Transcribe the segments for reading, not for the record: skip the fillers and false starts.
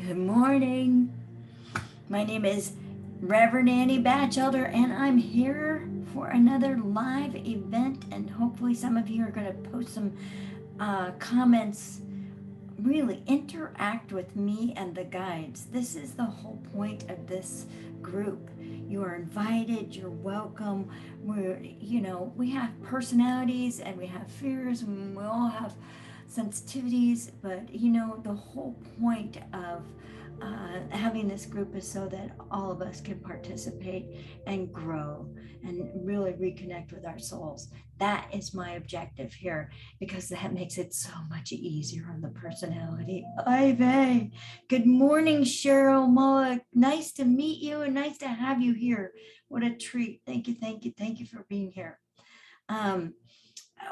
Good morning. My name is Reverend Annie Batchelder, and I'm here for another live event. And hopefully, some of you are going to post some comments. Really interact with me and the guides. This is the whole point of this group. You are invited, you're welcome. We have personalities and we have fears and we all have sensitivities, but the whole point of having this group is so that all of us can participate and grow and really reconnect with our souls. That is my objective here, because that makes it so much easier on the personality. Ivy, good morning, Cheryl Mullock. Nice to meet you and nice to have you here. What a treat. Thank you, thank you, thank you for being here.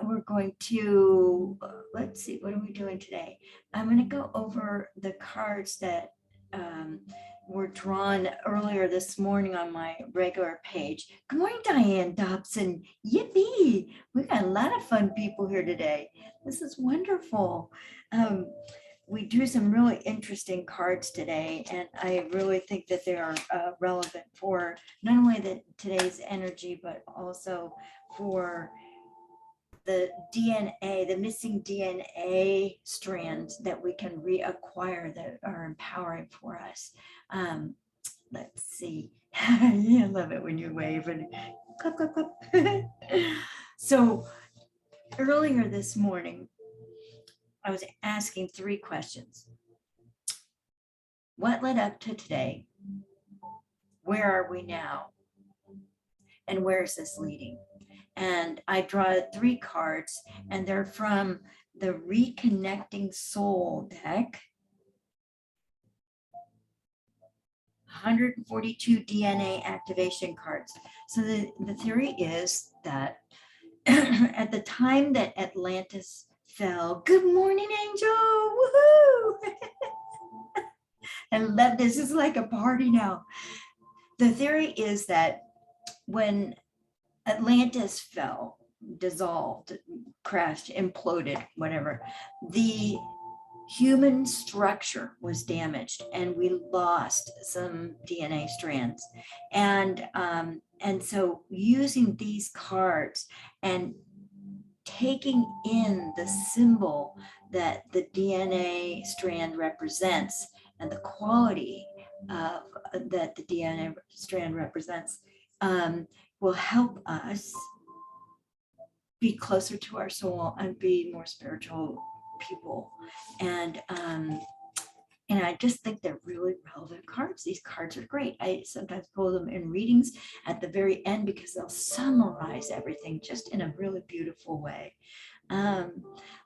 We're going to, let's see, what are we doing today? I'm going to go over the cards that were drawn earlier this morning on my regular page. Good morning, Diane Dobson. Yippee! We got a lot of fun people here today. This is wonderful. We drew some really interesting cards today, and I really think that they are relevant for not only today's energy, but also for the DNA, the missing DNA strands that we can reacquire that are empowering for us. Let's see. Yeah, I love it when you wave and clap, clap, clap. So earlier this morning, I was asking 3 questions. What led up to today? Where are we now? And where is this leading? And I draw 3 cards, and they're from the Reconnecting Soul deck. 142 DNA activation cards. So the theory is that at the time that Atlantis fell, good morning, Angel, woohoo! I love this. This is like a party now. The theory is that when Atlantis fell, dissolved, crashed, imploded, whatever, the human structure was damaged and we lost some DNA strands. And so using these cards and taking in the symbol that the DNA strand represents and the quality of that the DNA strand represents, will help us be closer to our soul and be more spiritual people. And I just think they're really relevant cards. These cards are great. I sometimes pull them in readings at the very end because they'll summarize everything just in a really beautiful way.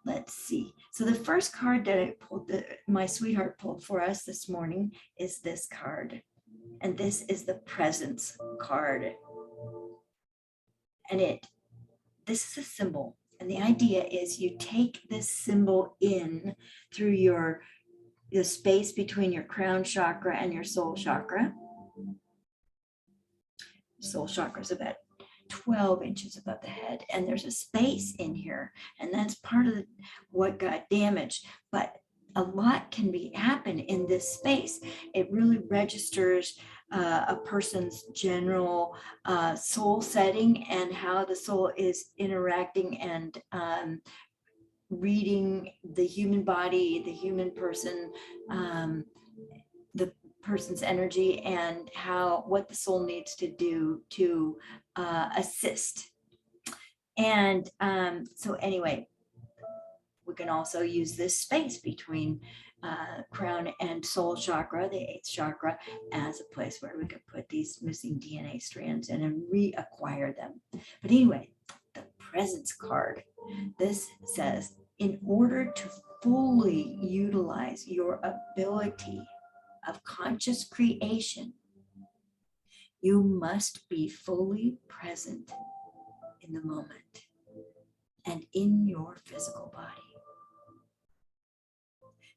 Let's see. So the first card that I pulled, my sweetheart pulled for us this morning, is this card. And this is the presence card. And this is a symbol. And the idea is you take this symbol in through the space between your crown chakra and your soul chakra. Soul chakra is about 12 inches above the head, and there's a space in here, and that's part of what got damaged. But a lot can happen in this space. It really registers a person's general soul setting and how the soul is interacting and reading the human body, the human person, the person's energy, and what the soul needs to do to assist. And so anyway, we can also use this space between crown and soul chakra, the 8th chakra, as a place where we can put these missing DNA strands in and reacquire them. But anyway, the presence card, this says, in order to fully utilize your ability of conscious creation, you must be fully present in the moment and in your physical body.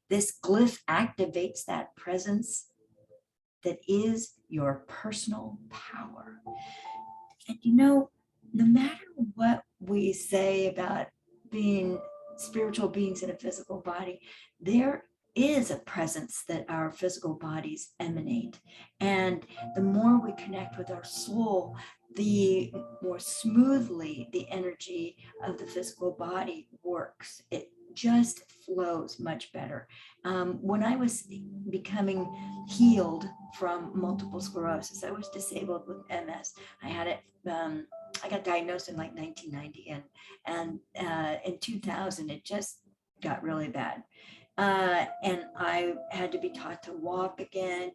This glyph activates that presence that is your personal power. And no matter what we say about being spiritual beings in a physical body, there is a presence that our physical bodies emanate. And the more we connect with our soul, the more smoothly the energy of the physical body works. It just flows much better. When I was becoming healed from multiple sclerosis, I was disabled with MS. I had it. I got diagnosed in like 1990, and in 2000, it just got really bad. And I had to be taught to walk again,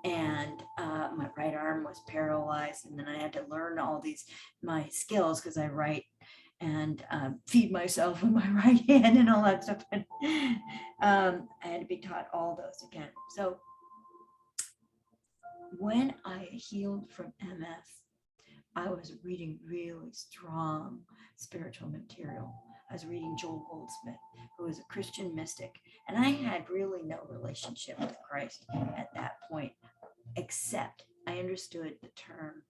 and my right arm was paralyzed, and then I had to learn all these my skills because I write and feed myself with my right hand and all that stuff. And I had to be taught all those again. So when I healed from MS, I was reading really strong spiritual material. I was reading Joel Goldsmith, who was a Christian mystic, and I had really no relationship with Christ at that point, except I understood the term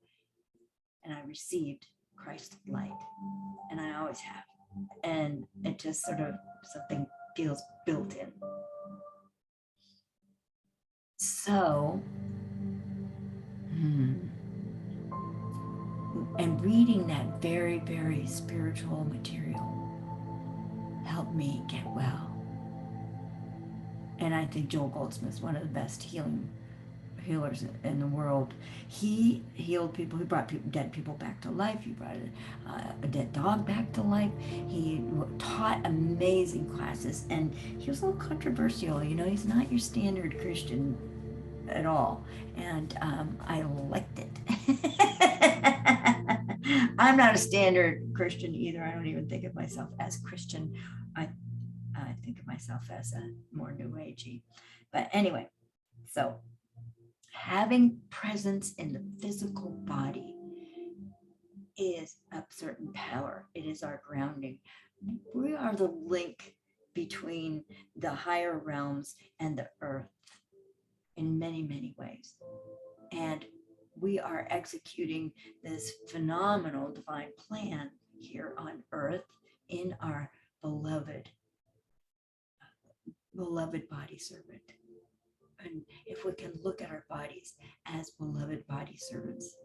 and I received Christ's light, and I always have. And it just sort of something feels built in. So, and reading that very, very spiritual material helped me get well. And I think Joel Goldsmith's one of the best healers in the world. He healed people. He brought dead people back to life. He brought a dead dog back to life. He taught amazing classes, and he was a little controversial. You know, he's not your standard Christian at all, and I liked it. I'm not a standard Christian either. I don't even think of myself as Christian. I think of myself as a more New Agey. But anyway, so having presence in the physical body is a certain power. It is our grounding. We are the link between the higher realms and the earth in many, many ways. And we are executing this phenomenal divine plan here on earth in our beloved body servant. And if we can look at our bodies as beloved body servants,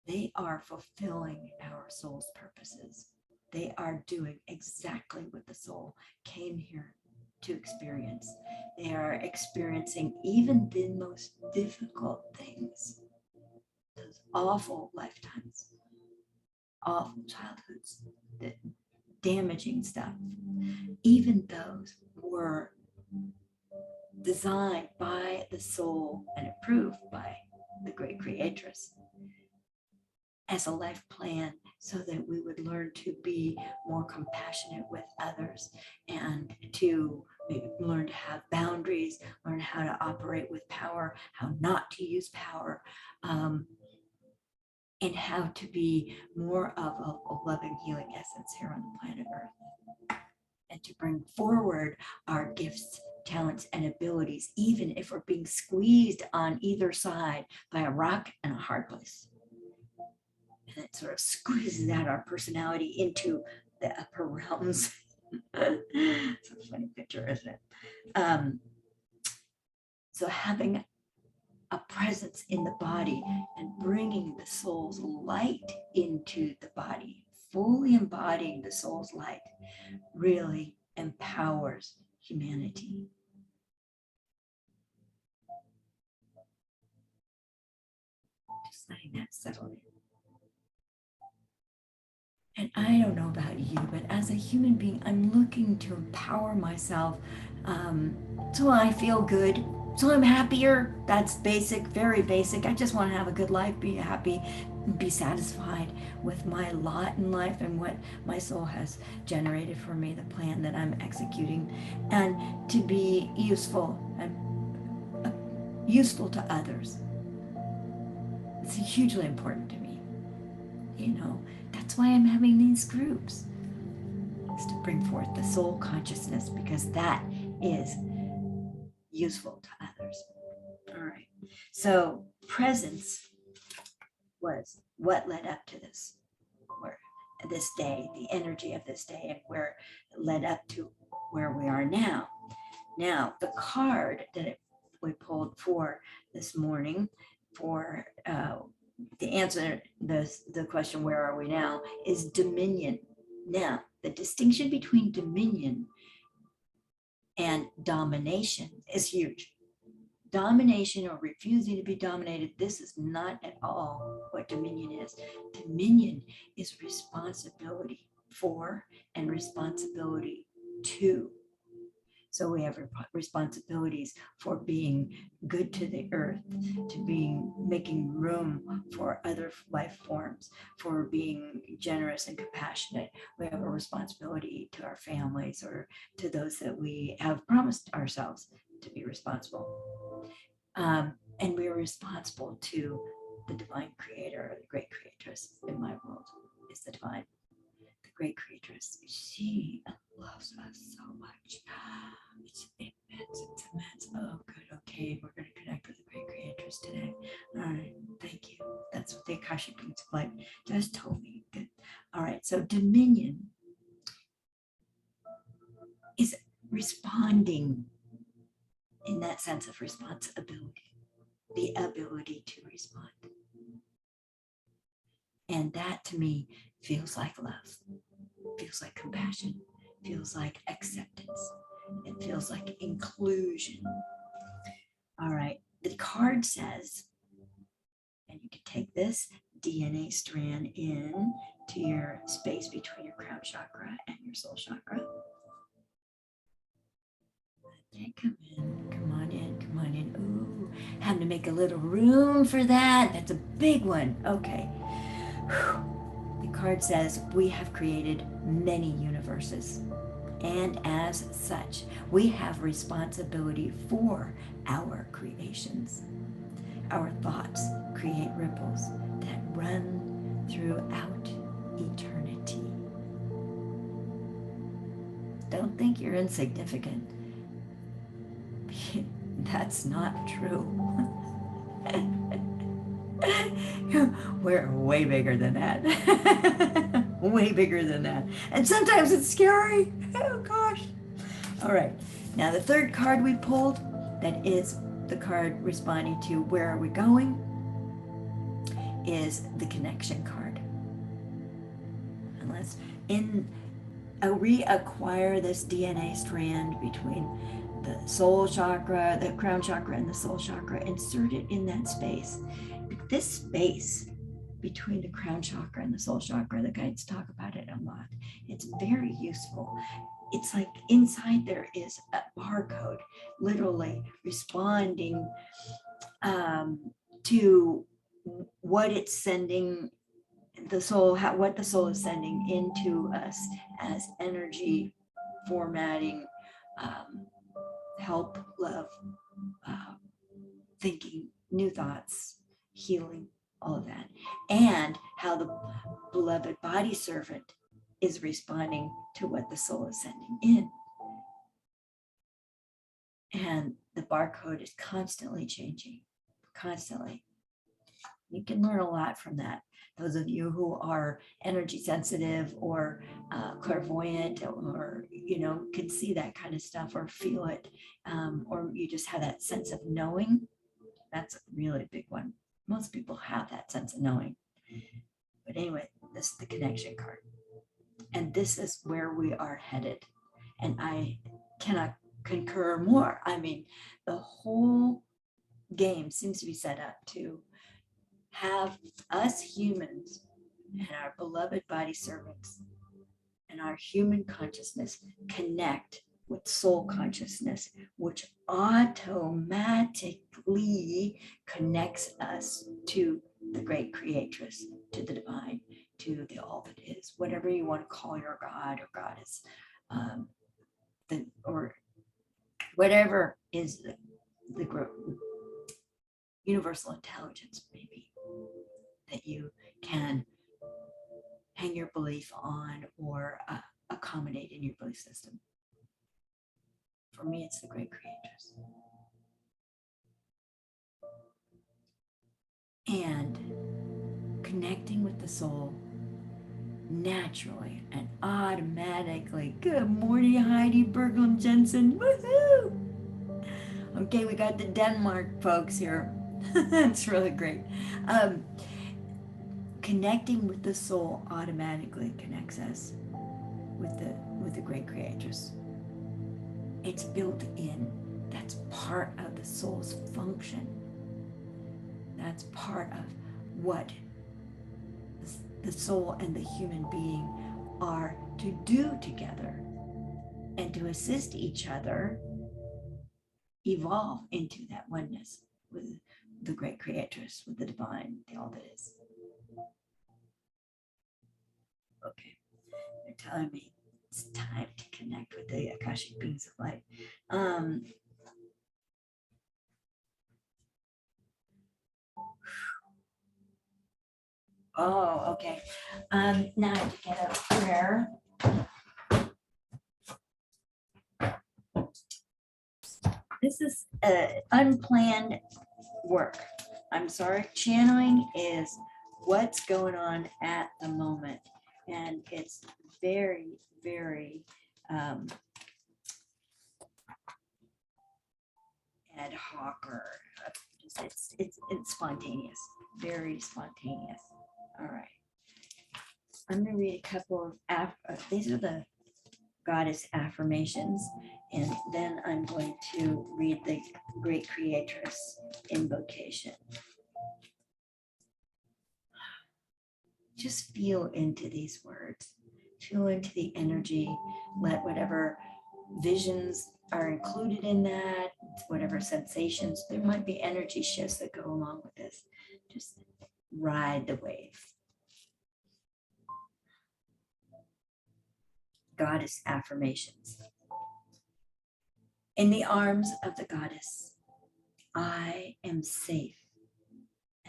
they are fulfilling our soul's purposes. They are doing exactly what the soul came here to experience. They are experiencing even the most difficult things, those awful lifetimes, awful childhoods, the damaging stuff. Even those were designed by the soul and approved by the great creatress as a life plan, so that we would learn to be more compassionate with others, and to learn to have boundaries, learn how to operate with power, how not to use power, and how to be more of a loving, healing essence here on the planet Earth, and to bring forward our gifts, talents, and abilities, even if we're being squeezed on either side by a rock and a hard place. And it sort of squeezes out our personality into the upper realms. It's a funny picture, isn't it? So having a presence in the body and bringing the soul's light into the body, fully embodying the soul's light, really empowers humanity. Just letting that settle in. And I don't know about you, but as a human being, I'm looking to empower myself, so I feel good, so I'm happier. That's basic, very basic. I just want to have a good life, be happy, be satisfied with my lot in life and what my soul has generated for me, the plan that I'm executing, and to be useful and useful to others. It's hugely important to me. You know, that's why I'm having these groups, is to bring forth the soul consciousness, because that is useful to others. All right. So presence was what led up to this, where this day, the energy of this day, and where it led up to where we are now. Now, the card that we pulled for this morning for the answer, the question, where are we now, is dominion. Now, the distinction between dominion and domination is huge. Domination or refusing to be dominated, this is not at all what dominion is. Dominion is responsibility for and responsibility to. So we have responsibilities for being good to the earth, to being making room for other life forms, for being generous and compassionate. We have a responsibility to our families or to those that we have promised ourselves to be responsible. And we're responsible to the divine creator, or the great creatress in my world is the divine. The great creatress, she loves us so much. It's immense, it's immense. Oh, good, okay, we're going to connect with the great creatress today. All right, thank you. That's what the Akashic Records just told me. Good. All right, so dominion is responding in that sense of responsibility, the ability to respond. And that to me feels like love, feels like compassion, feels like acceptance. It feels like inclusion. All right, the card says, and you can take this DNA strand in to your space between your crown chakra and your soul chakra. Okay, come in, come on in, come on in. Ooh, having to make a little room for that. That's a big one. Okay. Whew. The card says, we have created many universes. And as such, we have responsibility for our creations. Our thoughts create ripples that run throughout eternity. Don't think you're insignificant. That's not true. We're way bigger than that. Way bigger than that. And sometimes it's scary. Oh gosh. All right. Now the third card we pulled, that is the card responding to where are we going, is the connection card. And let's reacquire this DNA strand between the soul chakra, the crown chakra, and the soul chakra. Insert it in that space. This space between the crown chakra and the soul chakra, the guides talk about it a lot. It's very useful. It's like inside there is a barcode, literally responding to what it's sending the soul, what the soul is sending into us as energy, formatting, help, love, thinking, new thoughts, healing, all of that. And how the beloved body servant is responding to what the soul is sending in. And the barcode is constantly changing, constantly. You can learn a lot from that. Those of you who are energy sensitive or clairvoyant, or can see that kind of stuff or feel it, or you just have that sense of knowing, that's a really big one. Most people have that sense of knowing. But anyway, this is the connection card. And this is where we are headed. And I cannot concur more. I mean, the whole game seems to be set up to have us humans and our beloved body servants and our human consciousness connect with soul consciousness, which automatically connects us to the great creatress, to the divine, to the all that is, whatever you want to call your God or goddess, or whatever is the universal intelligence, maybe, that you can hang your belief on or accommodate in your belief system. For me, it's the great creatress. And connecting with the soul naturally and automatically. Good morning, Heidi Berglund Jensen. Woohoo! Okay, we got the Denmark folks here. That's really great. Um, Connecting with the soul automatically connects us with the great creatress. It's built in. That's part of the soul's function. That's part of what the soul and the human being are to do together and to assist each other evolve into that oneness with the great creatress, with the divine, the all that is. Okay, they're telling me it's time to connect with the Akashic beings of light. Oh, okay. Now to get a prayer. This is unplanned work. I'm sorry. Channeling is what's going on at the moment. And it's very, very ad hoc, or just it's spontaneous, very spontaneous. All right. I'm going to read a couple of, these are the goddess affirmations, and then I'm going to read the great creatress invocation. Just feel into these words, feel into the energy, let whatever visions are included in that, whatever sensations, there might be energy shifts that go along with this. Just ride the wave. Goddess affirmations. In the arms of the goddess, I am safe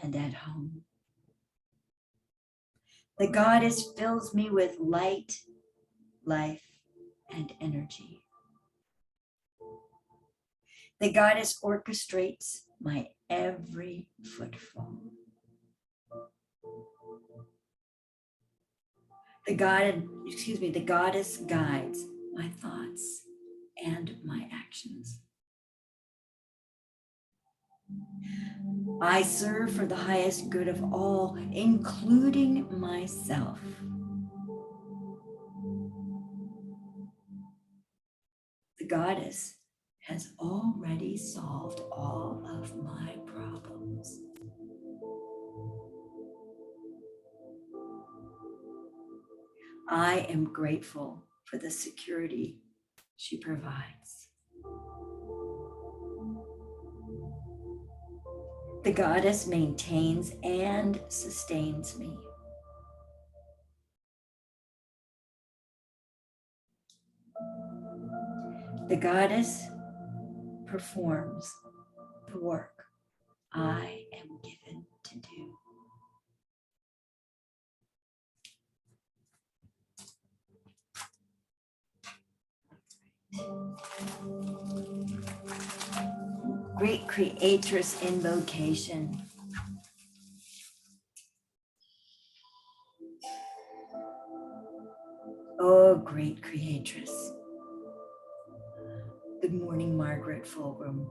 and at home. The goddess fills me with light, life, and energy. The goddess orchestrates my every footfall. The goddess guides my thoughts and my actions. I serve for the highest good of all, including myself. The goddess has already solved all of my problems. I am grateful for the security she provides. The goddess maintains and sustains me. The goddess performs the work I am given to do. Great creatress invocation. Oh, great creatress. Good morning, Margaret Fulgham.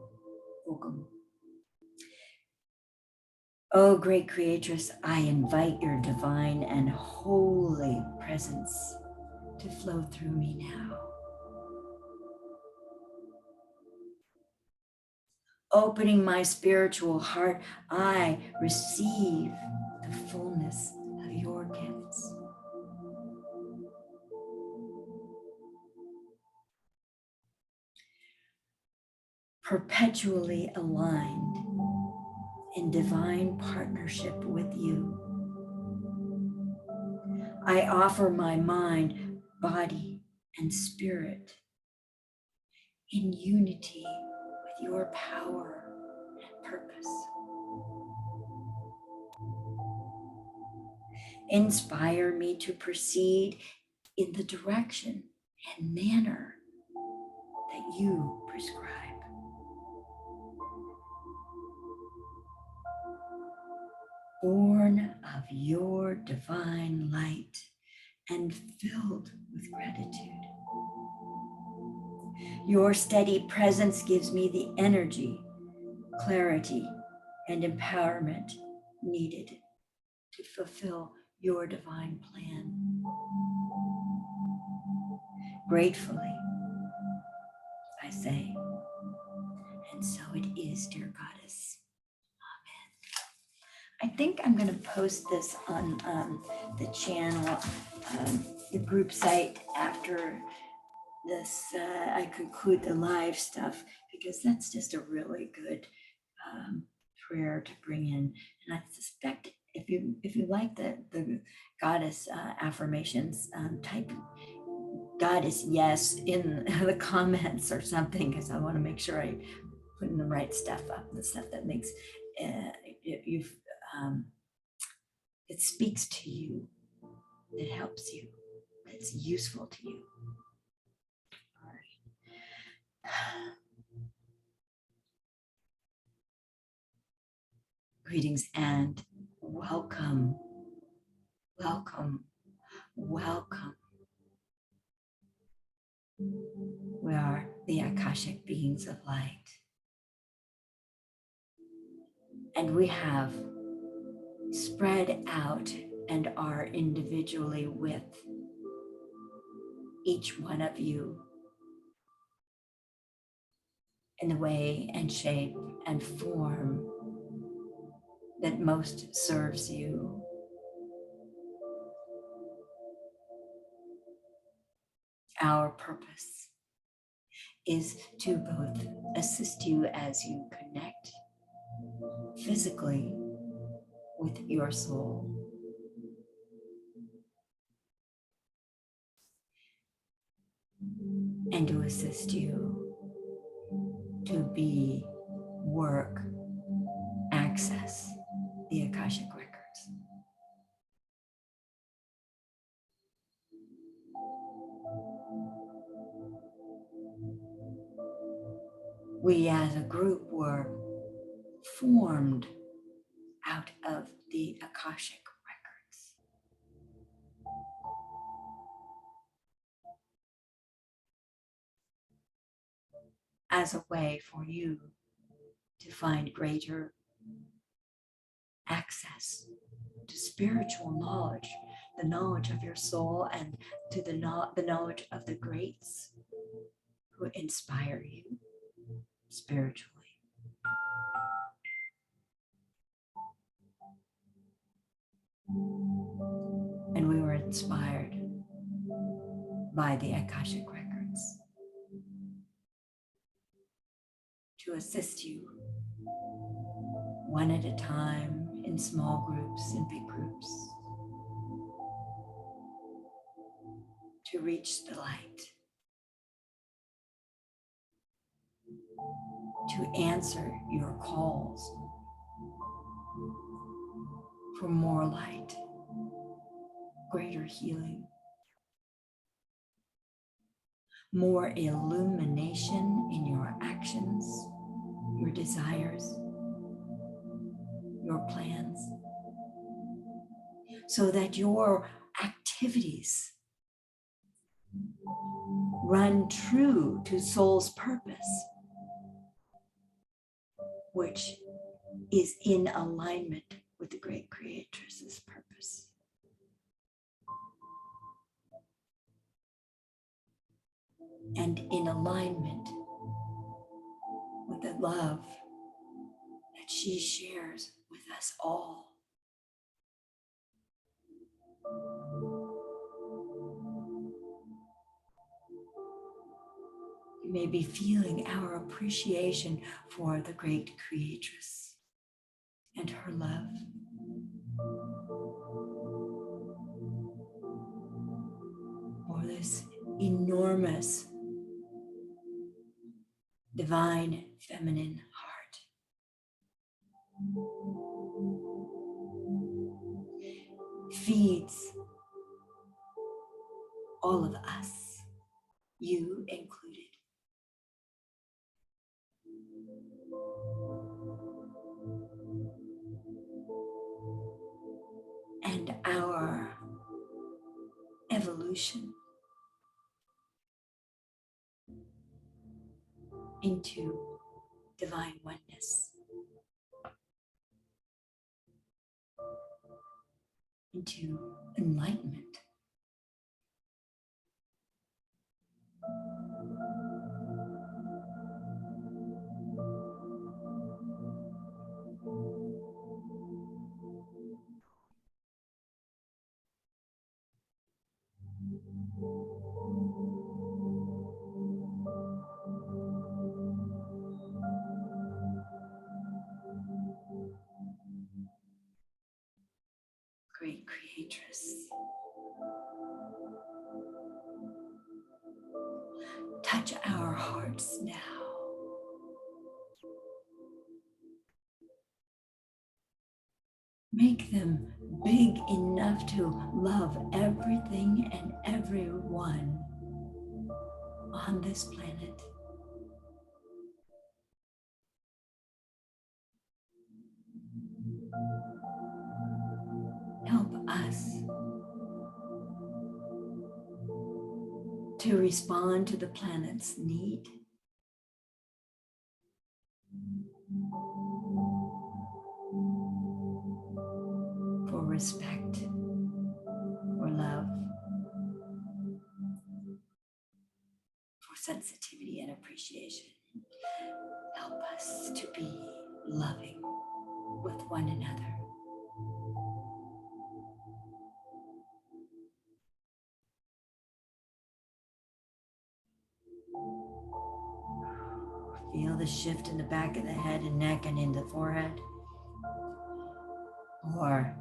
Oh, great creatress, I invite your divine and holy presence to flow through me now. Opening my spiritual heart, I receive the fullness of your gifts. Perpetually aligned in divine partnership with you. I offer my mind, body, and spirit in unity with your power and purpose. Inspire me to proceed in the direction and manner that you prescribe. Born of your divine light and filled with gratitude, Your steady presence gives me the energy, clarity, and empowerment needed to fulfill your divine plan. Gratefully, I say, and so it is, dear Goddess. I think I'm going to post this on the channel, the group site after this. I conclude the live stuff because that's just a really good prayer to bring in. And I suspect if you like the goddess affirmations, type goddess yes in the comments or something, because I want to make sure I put in the right stuff up, the stuff that makes you've it speaks to you, that helps you, that's useful to you. All right. Greetings and welcome, welcome, welcome. We are the Akashic beings of light. And we have spread out and are individually with each one of you in the way and shape and form that most serves you. Our purpose is to both assist you as you connect physically with your soul and to assist you to be, work, access the Akashic Records. We as a group were formed out of the Akashic Records. As a way for you to find greater access to spiritual knowledge, the knowledge of your soul, and to the knowledge of the greats who inspire you spiritually. And we were inspired by the Akashic Records to assist you one at a time, in small groups, in big groups, to reach the light, to answer your calls for more light, greater healing, more illumination in your actions, your desires, your plans, so that your activities run true to soul's purpose, which is in alignment with the great creatress's purpose. And in alignment with the love that she shares with us all. You may be feeling our appreciation for the great creatress and her love. For this enormous divine feminine heart. Feeds all of us, you included. And our evolution into divine oneness, into enlightenment. Great Creatress, touch our hearts now. Make them big enough to love everything and everyone on this planet. Help us to respond to the planet's need for respect, for love, for sensitivity and appreciation. Help us to be loving with one another. Feel the shift in the back of the head and neck and in the forehead. Or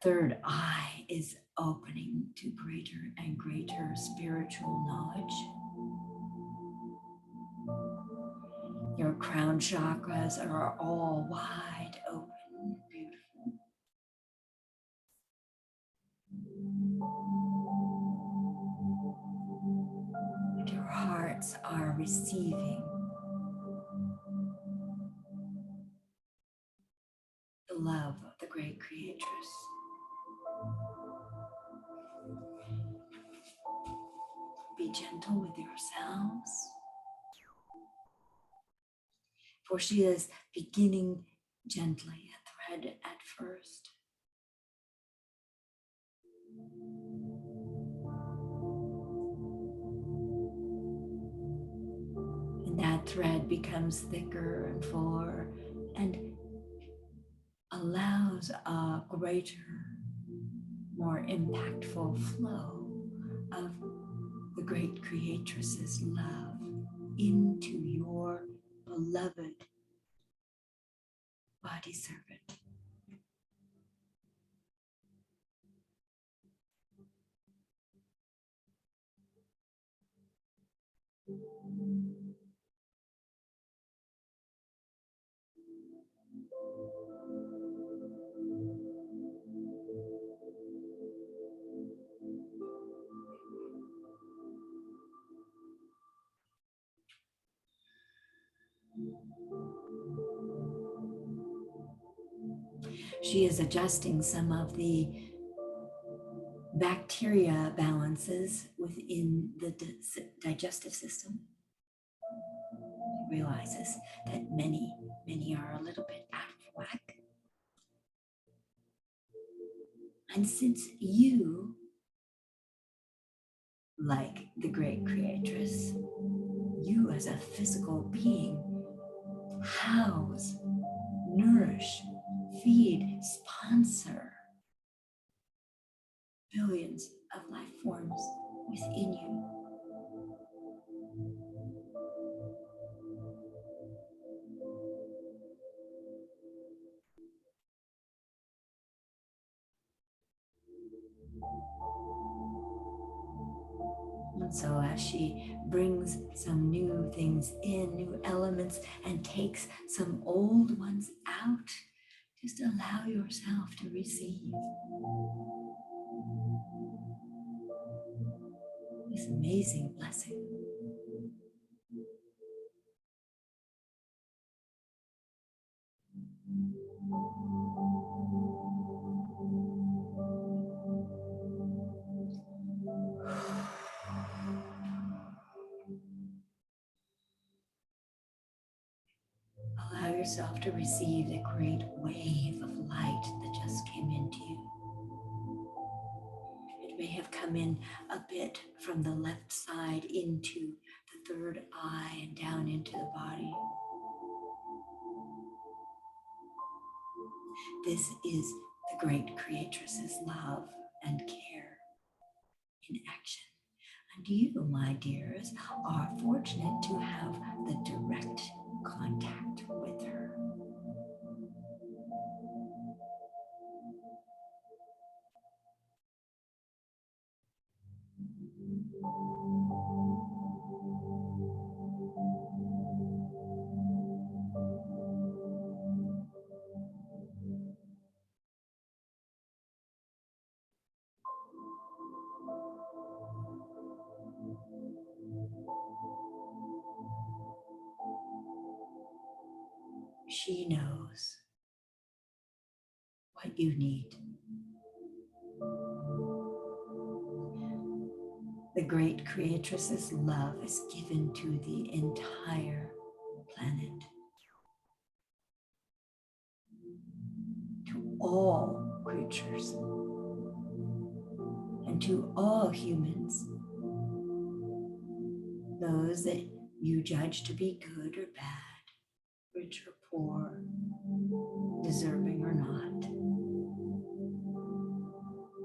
third eye is opening to greater and greater spiritual knowledge. Your crown chakras are all wide open, beautiful. And your hearts are receiving the love of the great Creatress. Be gentle with yourselves, for she is beginning gently, a thread at first. And that thread becomes thicker and fuller and allows a greater, more impactful flow of the great Creatress's love into your beloved body servant. She is adjusting some of the bacteria balances within the digestive system. She realizes that many are a little bit out of whack. And since you, like the great Creatress, you as a physical being, house, nourish, feed, sponsor billions of life forms within you. And so as she brings some new things in, new elements, and takes some old ones out, just allow yourself to receive this amazing blessing. yourself to receive the great wave of light that just came into you. It may have come in a bit from the left side into the third eye and down into the body. This is the great creatress's love and care in action. And you, my dears, are fortunate to have the direct contact with her. She knows what you need. The great creatress's love is given to the entire planet, to all creatures, and to all humans, those that you judge to be good or bad, rich or poor, deserving or not.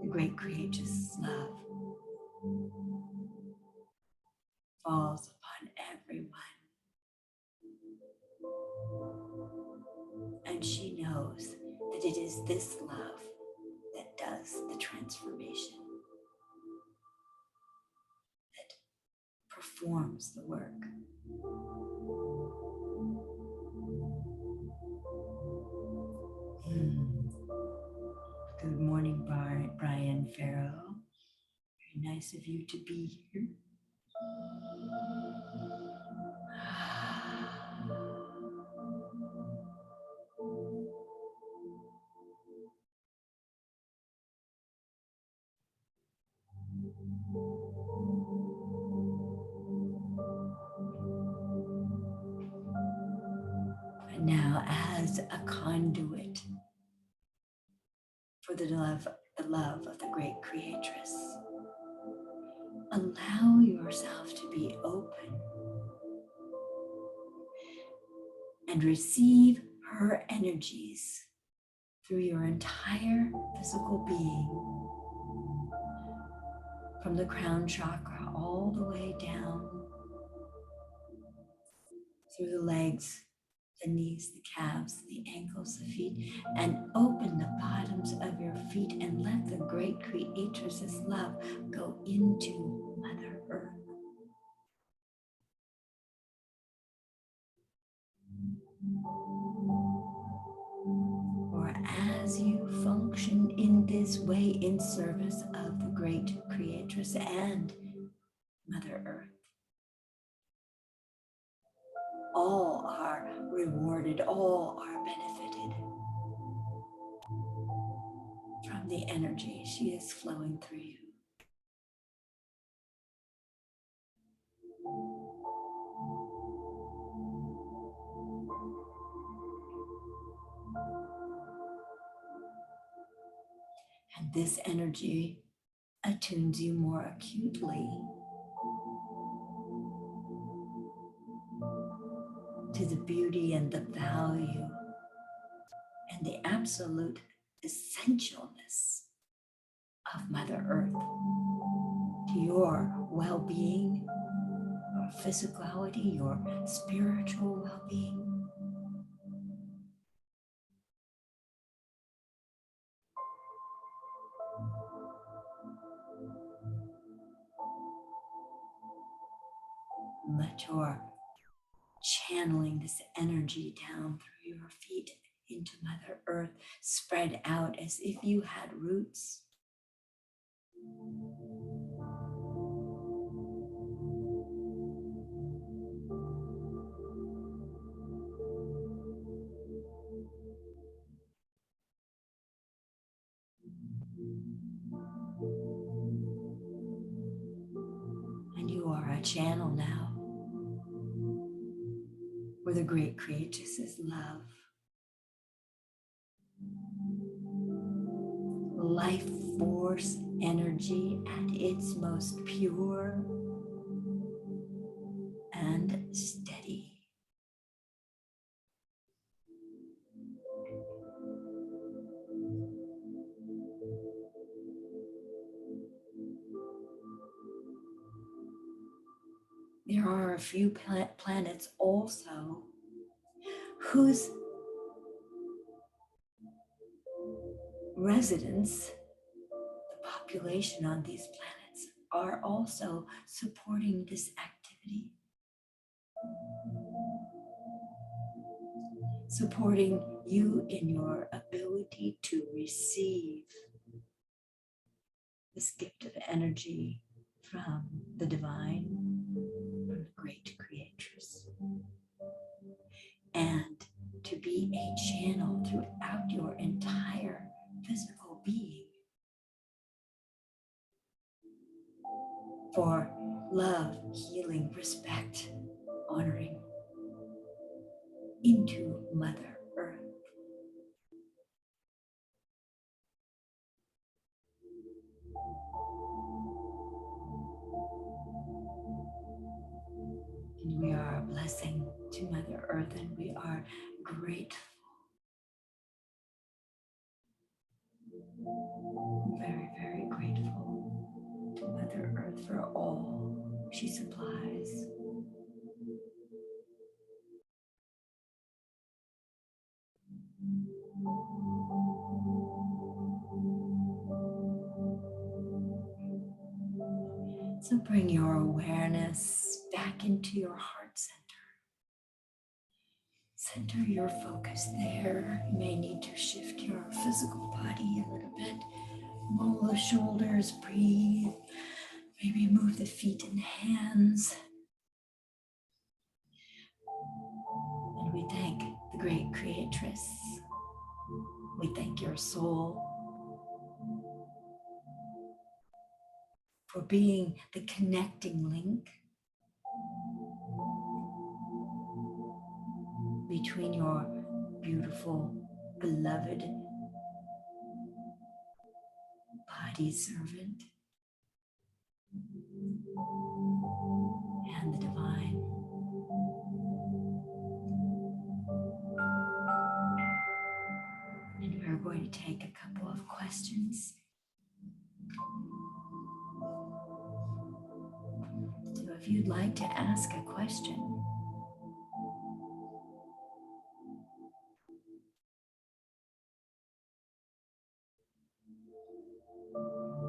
The great creatress's love falls upon everyone. And she knows that it is this love that does the transformation, that performs the work. Good morning, Brian Farrow. Very nice of you to be here. And now, as a conduit for the love of the great creatress, allow yourself to be open and receive her energies through your entire physical being, from the crown chakra all the way down through the legs, the knees, the calves, the ankles, the feet, and open the bottoms of your feet and let the great creatress's love go into Mother Earth. Or as you function in this way in service of the great creatress and Mother Earth, all are rewarded, all are benefited from the energy she is flowing through you. And this energy attunes you more acutely to the beauty and the value and the absolute essentialness of Mother Earth to your well-being, your physicality, your spiritual well-being. Let your channeling this energy down through your feet into Mother Earth spread out as if you had roots. And you are a channel now, where the great creatress is love, life force energy at its most pure and steady. There are a few planets also whose residents, the population on these planets, are also supporting this activity, supporting you in your ability to receive this gift of energy from the divine, from the great creatress, and to be a channel throughout your entire physical being for love, healing, respect, honoring into Mother Earth. And we are a blessing to Mother Earth, and we are grateful, very, very grateful to Mother Earth for all she supplies. So bring your awareness back into your heart center. Center your focus there. You may need to shift your physical body a little bit. Roll the shoulders, breathe. Maybe move the feet and hands. And we thank the great creatress. We thank your soul for being the connecting link between your beautiful, beloved body servant and the divine. And we're going to take a couple of questions. So if you'd like to ask a question,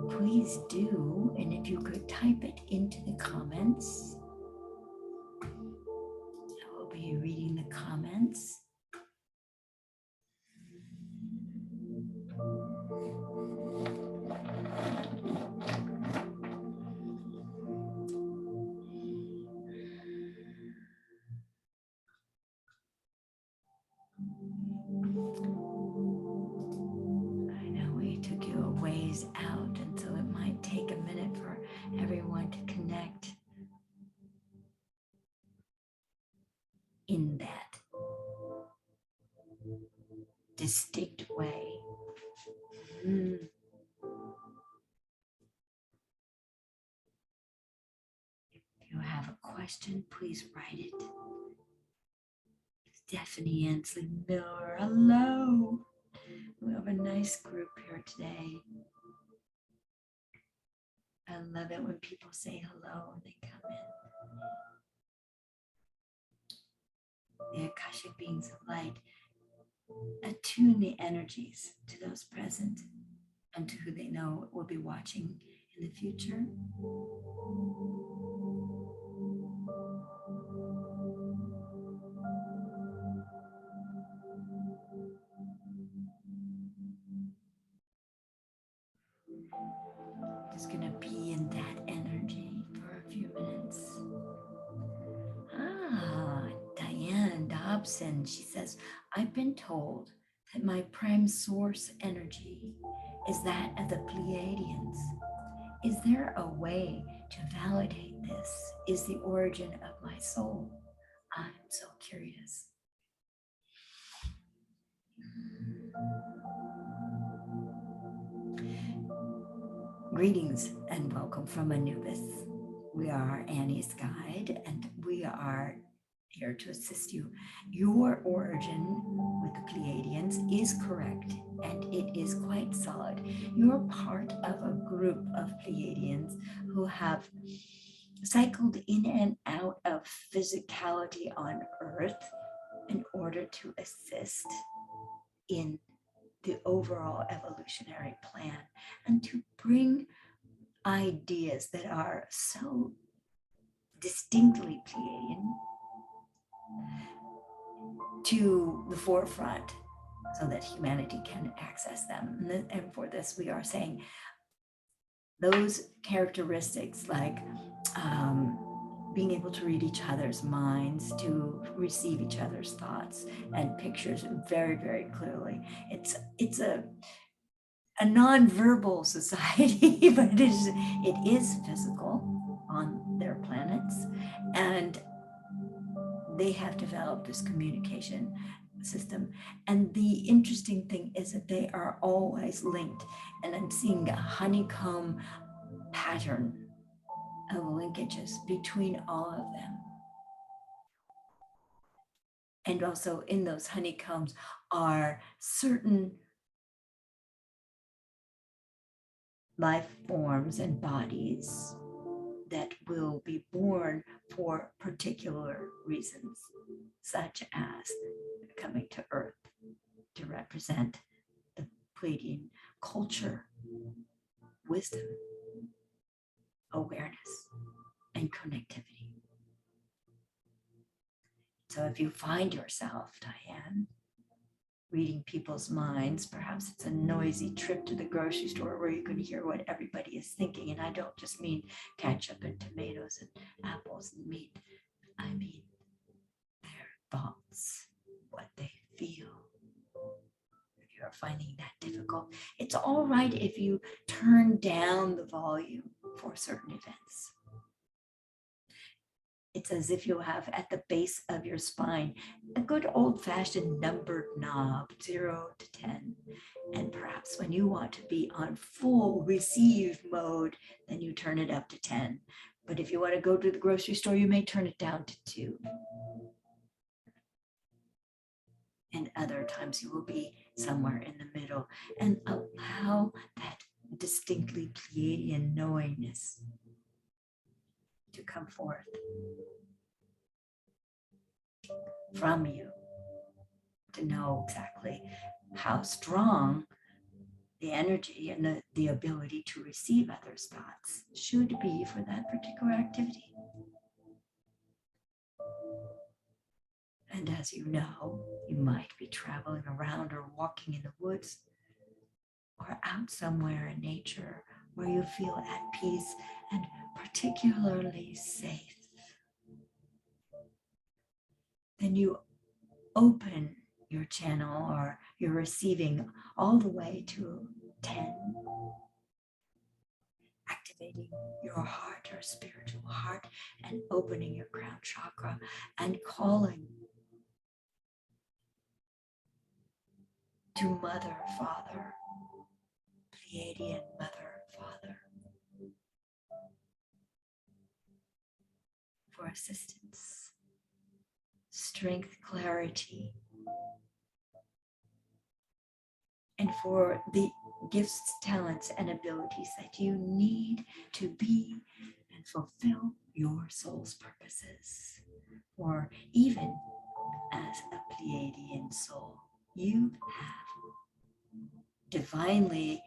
please do. And if you could type it into the comments, I will be reading the comments. I know we took you a ways out, and so it might take a minute for everyone to connect in that distinct way. If you have a question, please write it. Stephanie Ansley Miller, hello. We have a nice group here today. I love it when people say hello when they come in. The Akashic beings of light attune the energies to those present and to who they know will be watching in the future. Just going to be in that energy for a few minutes. Diane Dobson, she says, I've been told that my prime source energy is that of the Pleiadians. Is there a way to validate this is the origin of my soul? I'm so curious. Greetings and welcome from Anubis. We are Annie's guide and we are here to assist you. Your origin with the Pleiadians is correct and it is quite solid. You're part of a group of Pleiadians who have cycled in and out of physicality on Earth in order to assist in the overall evolutionary plan and to bring ideas that are so distinctly Pleiadian to the forefront so that humanity can access them. And for this, we are saying those characteristics like being able to read each other's minds, to receive each other's thoughts and pictures very, very clearly. It's a non-verbal society, but it is physical on their planets, and they have developed this communication system. And the interesting thing is that they are always linked, and I'm seeing a honeycomb pattern of linkages between all of them. And also in those honeycombs are certain life forms and bodies that will be born for particular reasons, such as coming to Earth to represent the Pleiadian culture, wisdom, awareness, and connectivity. So if you find yourself, Diane, reading people's minds, perhaps it's a noisy trip to the grocery store where you can hear what everybody is thinking. And I don't just mean ketchup and tomatoes and apples and meat. I mean their thoughts, what they feel. If you're finding that difficult, it's all right if you turn down the volume for certain events. It's as if you have at the base of your spine a good old-fashioned numbered knob, 0 to 10. And perhaps when you want to be on full receive mode, then you turn it up to 10. But if you want to go to the grocery store, you may turn it down to 2. And other times you will be somewhere in the middle, and allow that distinctly Pleiadian knowingness to come forth from you, to know exactly how strong the energy and the ability to receive others' thoughts should be for that particular activity. And as you know, you might be traveling around or walking in the woods or out somewhere in nature where you feel at peace and particularly safe. Then you open your channel or you're receiving all the way to 10, activating your heart, your spiritual heart, and opening your crown chakra and calling to Mother, Father, Pleiadian Mother, Father, for assistance, strength, clarity, and for the gifts, talents, and abilities that you need to be and fulfill your soul's purposes. Or even as a Pleiadian soul, you have divinely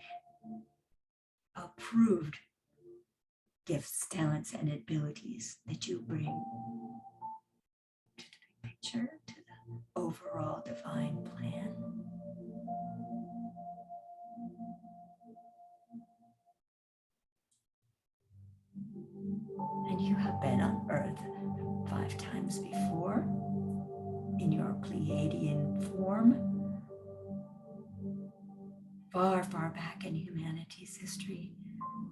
approved gifts, talents, and abilities that you bring to the picture, to the overall divine plan. And you have been on Earth 5 times before in your Pleiadian form. Far, far back in humanity's history,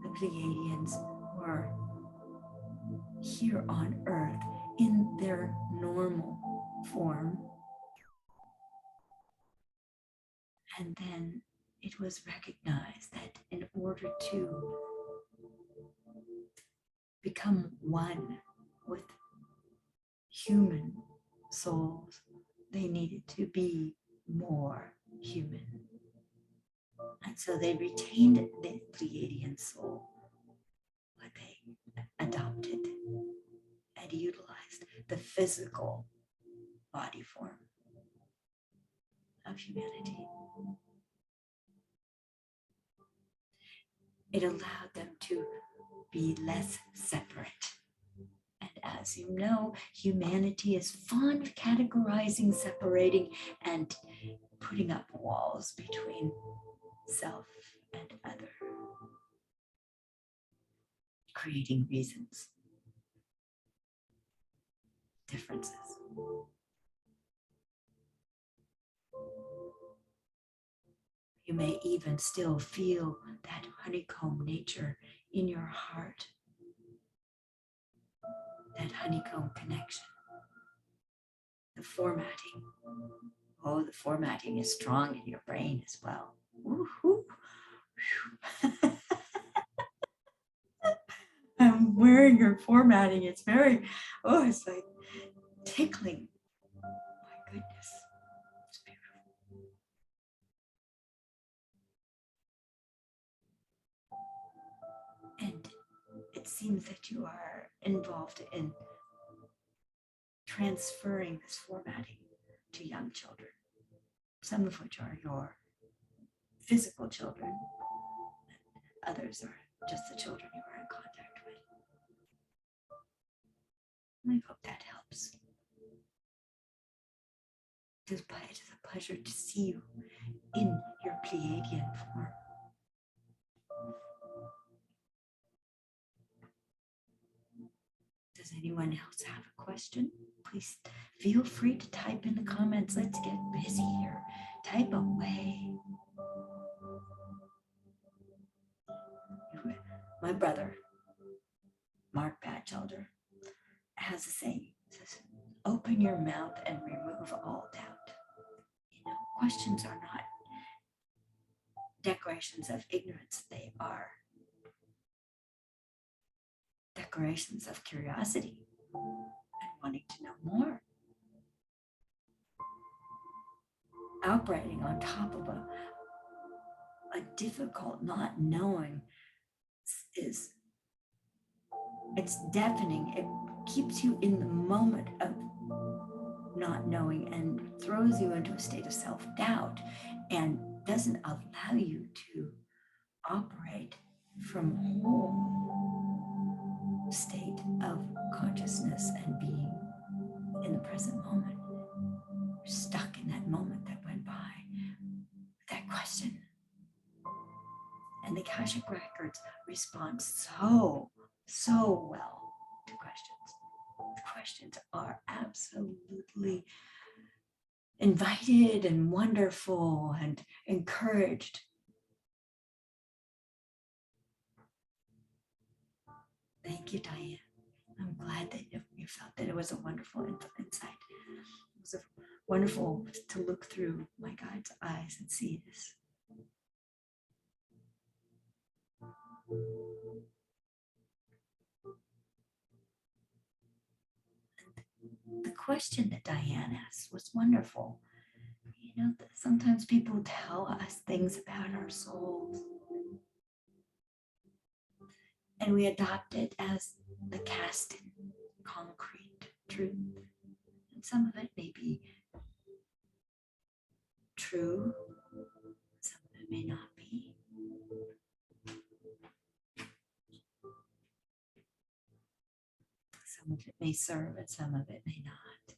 the Pleiadians were here on Earth in their normal form. And then it was recognized that in order to become one with human souls, they needed to be more human. And so they retained the Pleiadian soul, but they adopted and utilized the physical body form of humanity. It allowed them to be less separate. And as you know, humanity is fond of categorizing, separating, and putting up walls between self and other, creating reasons, differences. You may even still feel that honeycomb nature in your heart, that honeycomb connection. The formatting. Oh, the formatting is strong in your brain as well. Woo-hoo. I'm wearing your formatting. It's very, it's like tickling. My goodness. It's beautiful. And it seems that you are involved in transferring this formatting to young children, some of which are your physical children, others are just the children you are in contact with. I hope that helps. It is a pleasure to see you in your Pleiadian form. Does anyone else have a question? Please feel free to type in the comments. Let's get busy here. Type away. My brother, Mark Batchelder, has a saying. He says, open your mouth and remove all doubt. You know, questions are not declarations of ignorance. They are declarations of curiosity and wanting to know more. Operating on top of a difficult not knowing it's deafening. It keeps you in the moment of not knowing and throws you into a state of self-doubt and doesn't allow you to operate from a whole state of consciousness and being in the present moment. You're stuck in that moment that went by. That question. And the Akashic Records respond so well to questions. The questions are absolutely invited and wonderful and encouraged. Thank you, Diane. I'm glad that you felt that it was a wonderful insight. It was wonderful to look through my guide's eyes and see this. The question that Diane asked was wonderful. You know, sometimes people tell us things about our souls, and we adopt it as the cast in concrete truth. And some of it may be true, some of it may not be. Some of it may serve and some of it may not.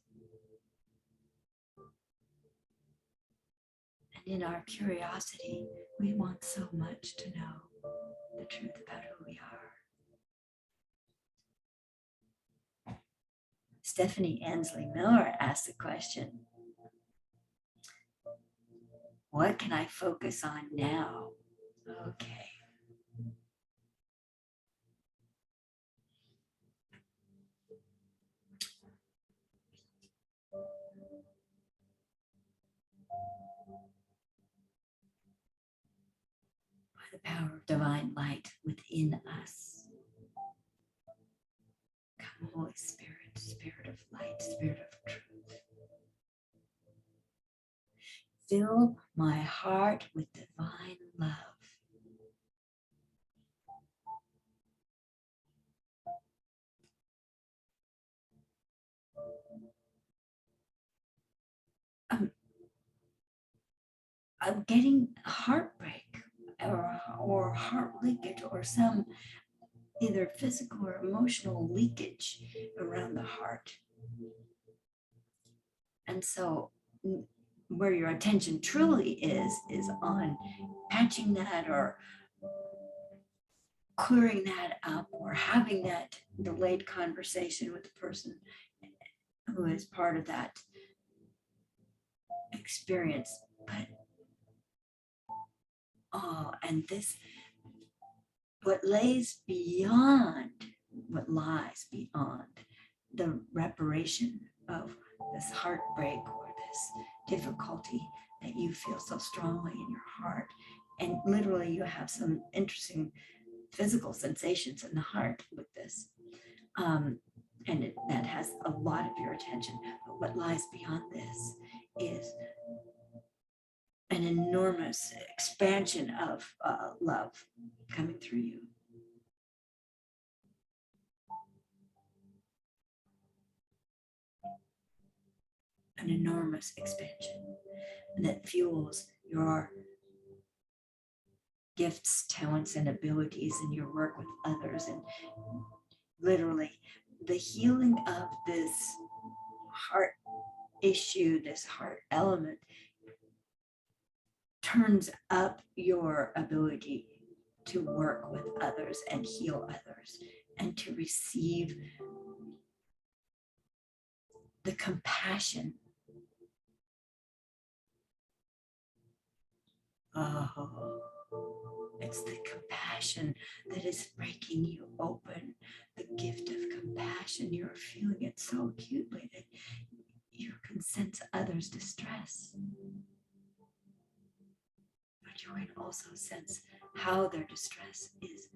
And in our curiosity, we want so much to know the truth about who we are. Stephanie Ansley Miller asked the question, what can I focus on now? Okay. the power of divine light within us. Come, Holy Spirit, Spirit of light, Spirit of truth. Fill my heart with divine love. I'm getting heartbreak or heart leakage or some either physical or emotional leakage around the heart. And so where your attention truly is on patching that or clearing that up or having that delayed conversation with the person who is part of that experience. But and this, what lies beyond the reparation of this heartbreak or this difficulty that you feel so strongly in your heart. And literally you have some interesting physical sensations in the heart with this. And that has a lot of your attention. But what lies beyond this is an enormous expansion of love coming through you. An enormous expansion that fuels your gifts, talents, and abilities in your work with others. And literally the healing of this heart issue, this heart element, turns up your ability to work with others and heal others and to receive the compassion. Oh, it's the compassion that is breaking you open, the gift of compassion. You're feeling it so acutely that you can sense others' distress. But you can also sense how their distress is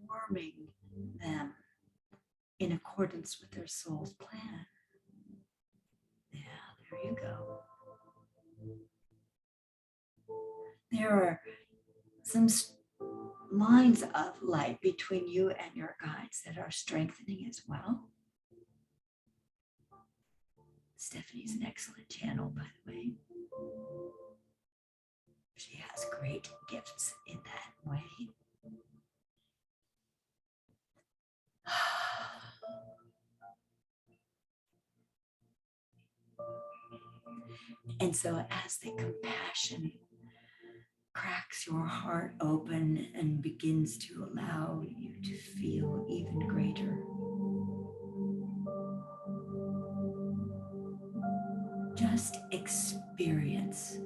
forming them in accordance with their soul's plan. Yeah, there you go. There are some lines of light between you and your guides that are strengthening as well. Stephanie's an excellent channel, by the way. She has great gifts in that way. And so as the compassion cracks your heart open and begins to allow you to feel even greater, just experience.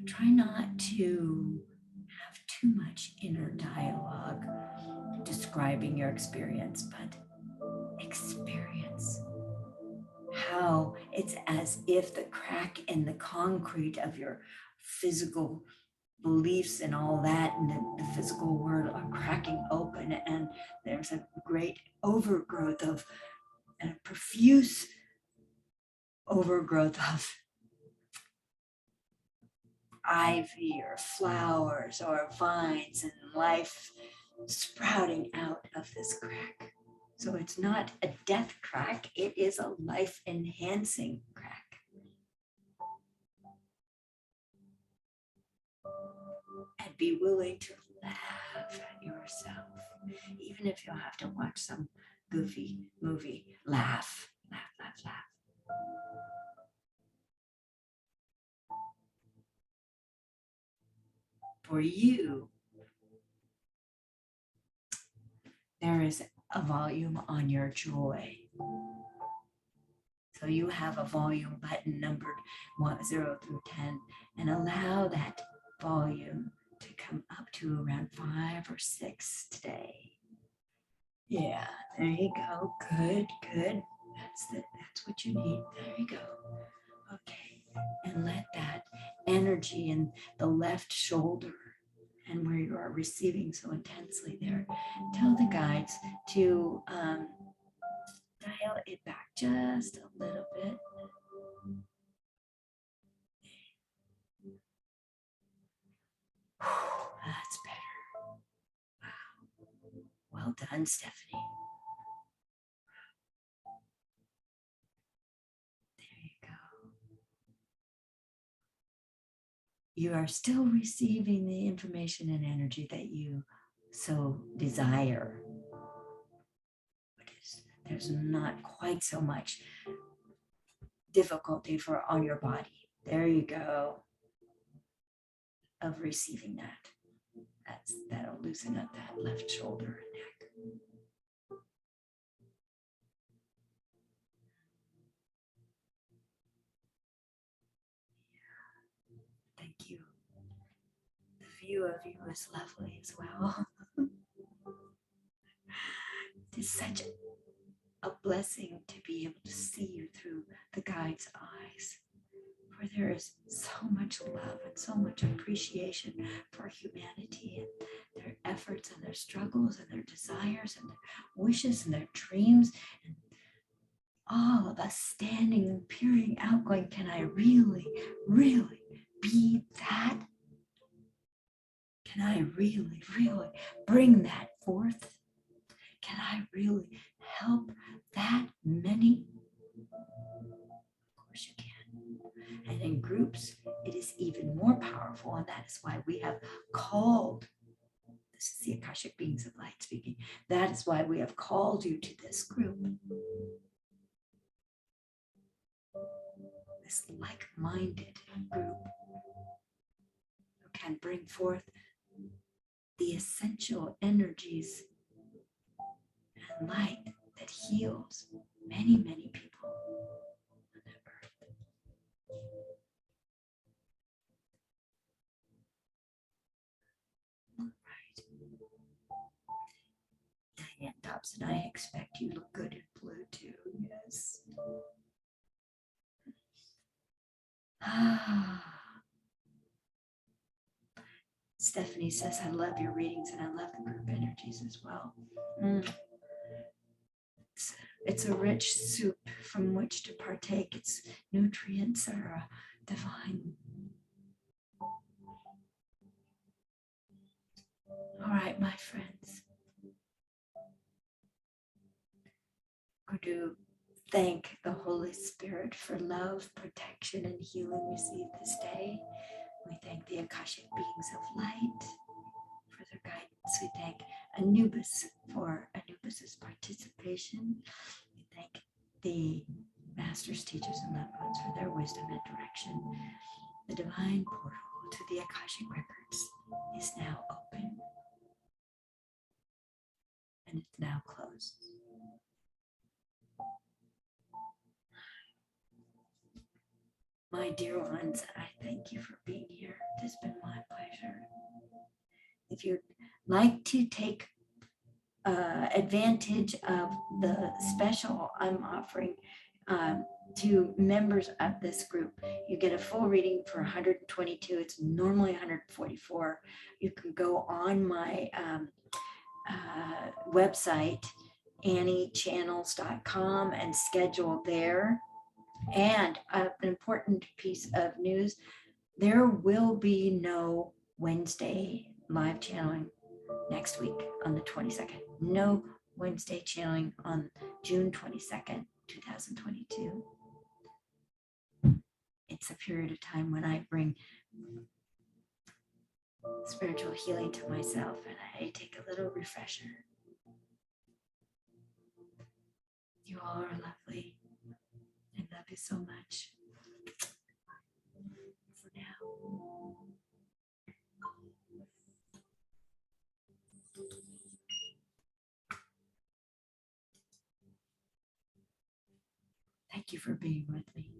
Try not to have too much inner dialogue describing your experience, but experience how it's as if the crack in the concrete of your physical beliefs and all that and the physical world are cracking open, and there's a great overgrowth of a profuse overgrowth of ivy or flowers or vines and life sprouting out of this crack. So it's not a death crack, it is a life enhancing crack. And be willing to laugh at yourself, even if you'll have to watch some goofy movie. Laugh, laugh, laugh, laugh. For you, there is a volume on your joy. So you have a volume button numbered 0 through 10, and allow that volume to come up to around 5 or 6 today. Yeah, there you go. Good, good. That's what you need. There you go. Okay, and let that energy in the left shoulder and where you are receiving so intensely there, tell the guides to dial it back just a little bit. That's better. Wow. Well done, Stephanie. There you go. You are still receiving the information and energy that you so desire. There's not quite so much difficulty on your body. There you go. Of receiving that. That'll loosen up that left shoulder and neck. Thank you. The view of you is lovely as well. It's such a blessing to be able to see you through the guide's eyes. For there is so much love and so much appreciation for humanity and their efforts and their struggles and their desires and their wishes and their dreams, and all of us standing and peering out going, can I really, really be that? Can I really, really bring that forth? Can I really help that many? Of course you can. And in groups, it is even more powerful. And that is why we have called, this is the Akashic beings of light speaking, that is why we have called you to this group. This like-minded group who can bring forth the essential energies and light that heals many, many people on the earth. All right. Diane Dobson, I expect you look good in blue too. Yes. Stephanie says, I love your readings and I love the group energies as well. It's a rich soup from which to partake. Its nutrients are divine. All right, my friends. We're going to thank the Holy Spirit for love, protection, and healing received this day. We thank the Akashic beings of light for their guidance. We thank Anubis for Anubis's participation. We thank the masters, teachers, and loved ones for their wisdom and direction. The divine portal to the Akashic Records is now open, and it's now closed. My dear ones, I thank you for being here. It has been my pleasure. If you'd like to take advantage of the special I'm offering to members of this group, you get a full reading for 122. It's normally 144. You can go on my website, anniechannels.com, and schedule there. And an important piece of news, there will be no Wednesday live channeling next week on the 22nd. No Wednesday channeling on June 22nd, 2022. It's a period of time when I bring spiritual healing to myself and I take a little refresher. You all are lovely. I love you so much. For now. Thank you for being with me.